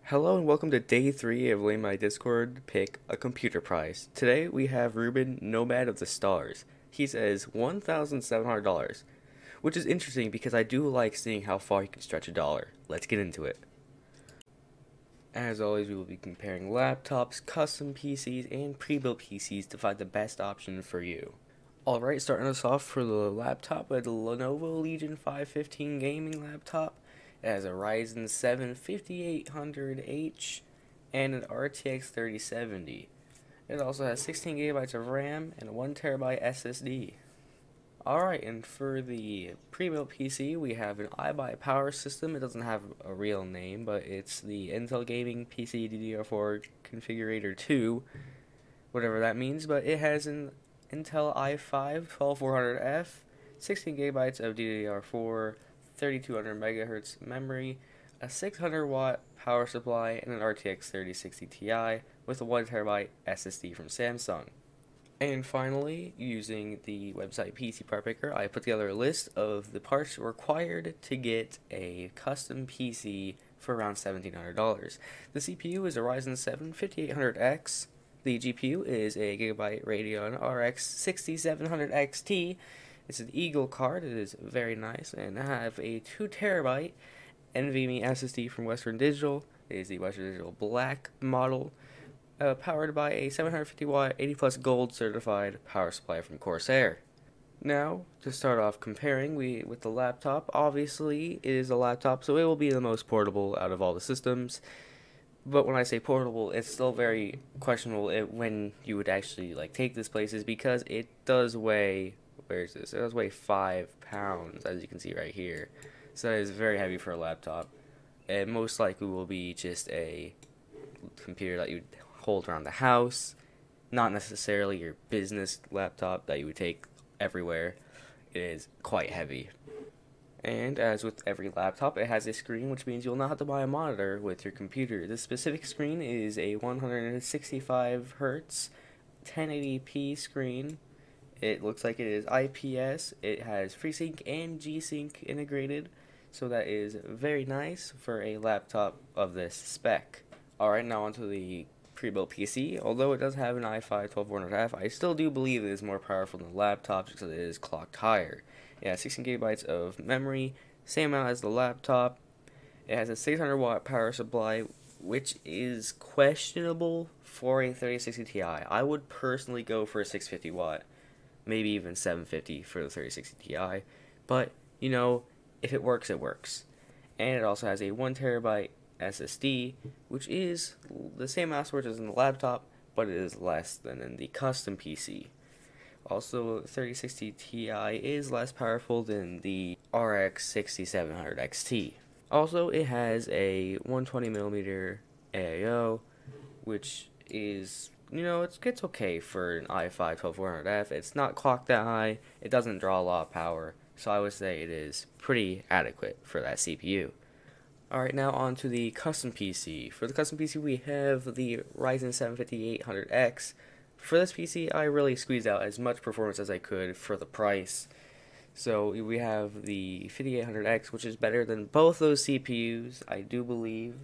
Hello and welcome to day 3 of letting my Discord pick a computer prize. Today we have Ruben Nomad of the Stars. He says $1,700, which is interesting because I do like seeing how far you can stretch a dollar. Let's get into it. As always, we will be comparing laptops, custom PCs, and pre-built PCs to find the best option for you. Alright, starting us off for the laptop, a Lenovo Legion 515 gaming laptop. It has a Ryzen 7 5800H and an RTX 3070. It also has 16 gigabytes of RAM and a 1 terabyte SSD. Alright, and for the pre-built PC, we have an iBuy Power System. It doesn't have a real name, but it's the Intel Gaming PC DDR4 Configurator 2, whatever that means, but it has an Intel i5 12400F, 16 gigabytes of DDR4, 3200 megahertz memory, a 600 watt power supply, and an RTX 3060 Ti with a 1 terabyte SSD from Samsung. And finally, using the website PC Part Picker, I put together a list of the parts required to get a custom PC for around $1,700. The CPU is a Ryzen 7 5800X. The GPU is a Gigabyte Radeon RX 6700 XT. It's an Eagle card. It is very nice, and I have a 2 terabyte NVMe SSD from Western Digital. It is the Western Digital Black model, powered by a 750 watt 80 plus gold certified power supply from Corsair. Now, to start off comparing with the laptop, obviously it is a laptop, so it will be the most portable out of all the systems. But when I say portable, it's still very questionable when you would actually take this places, because it does weigh, where is this? It does weigh 5 pounds, as you can see right here. So it is very heavy for a laptop. It most likely will be just a computer that you would hold around the house, not necessarily your business laptop that you would take everywhere. It is quite heavy. And as with every laptop, it has a screen, which means you'll not have to buy a monitor with your computer. This specific screen is a 165 Hz 1080p screen. It looks like it is IPS. It has FreeSync and G-Sync integrated, so that is very nice for a laptop of this spec. Alright, now onto the pre-built PC. Although it does have an i5 12400F, I still do believe it is more powerful than the laptop because it is clocked higher. It has 16 gigabytes of memory, same amount as the laptop. It has a 600 watt power supply, which is questionable for a 3060 Ti. I would personally go for a 650 watt, maybe even 750 for the 3060 Ti. But, if it works, it works. And it also has a 1 terabyte SSD, which is the same amount of storage as in the laptop, but it is less than in the custom PC. Also, 3060 Ti is less powerful than the RX 6700 XT. Also, it has a 120mm AIO, which is, it's okay for an i5 12400F. It's not clocked that high, it doesn't draw a lot of power, so I would say it is pretty adequate for that CPU. Alright, now on to the custom PC. For the custom PC, we have the Ryzen 7 5800X. For this PC, I really squeezed out as much performance as I could for the price. So we have the 5800X, which is better than both those CPUs, I do believe,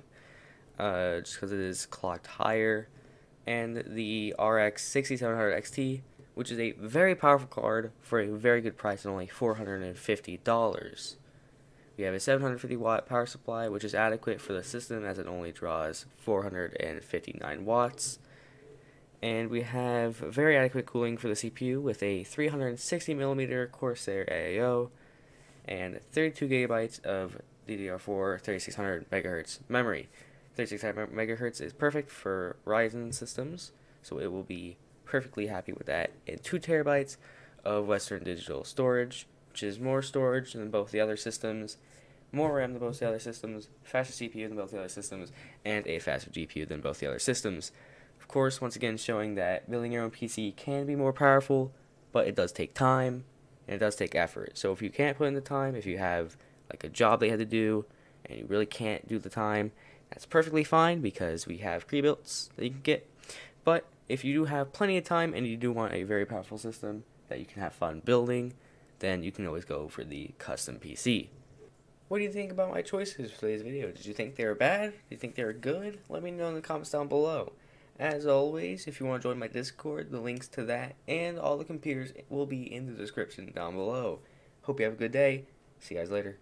just because it is clocked higher. And the RX 6700 XT, which is a very powerful card for a very good price at only $450. We have a 750 watt power supply, which is adequate for the system as it only draws 459 watts. And we have very adequate cooling for the CPU with a 360mm Corsair AIO and 32 gigabytes of DDR4 3600 MHz memory. 3600 MHz is perfect for Ryzen systems, so it will be perfectly happy with that. And 2 terabytes of Western Digital storage, which is more storage than both the other systems, more RAM than both the other systems, faster CPU than both the other systems, and a faster GPU than both the other systems. Of course, once again showing that building your own PC can be more powerful, but it does take time, and it does take effort. So if you can't put in the time, if you have a job that you have to do, and you really can't do the time, that's perfectly fine, because we have pre-builts that you can get. But if you do have plenty of time, and you do want a very powerful system that you can have fun building, then you can always go for the custom PC. What do you think about my choices for today's video? Did you think they were bad? Did you think they were good? Let me know in the comments down below. As always, if you want to join my Discord, the links to that and all the computers will be in the description down below. Hope you have a good day. See you guys later.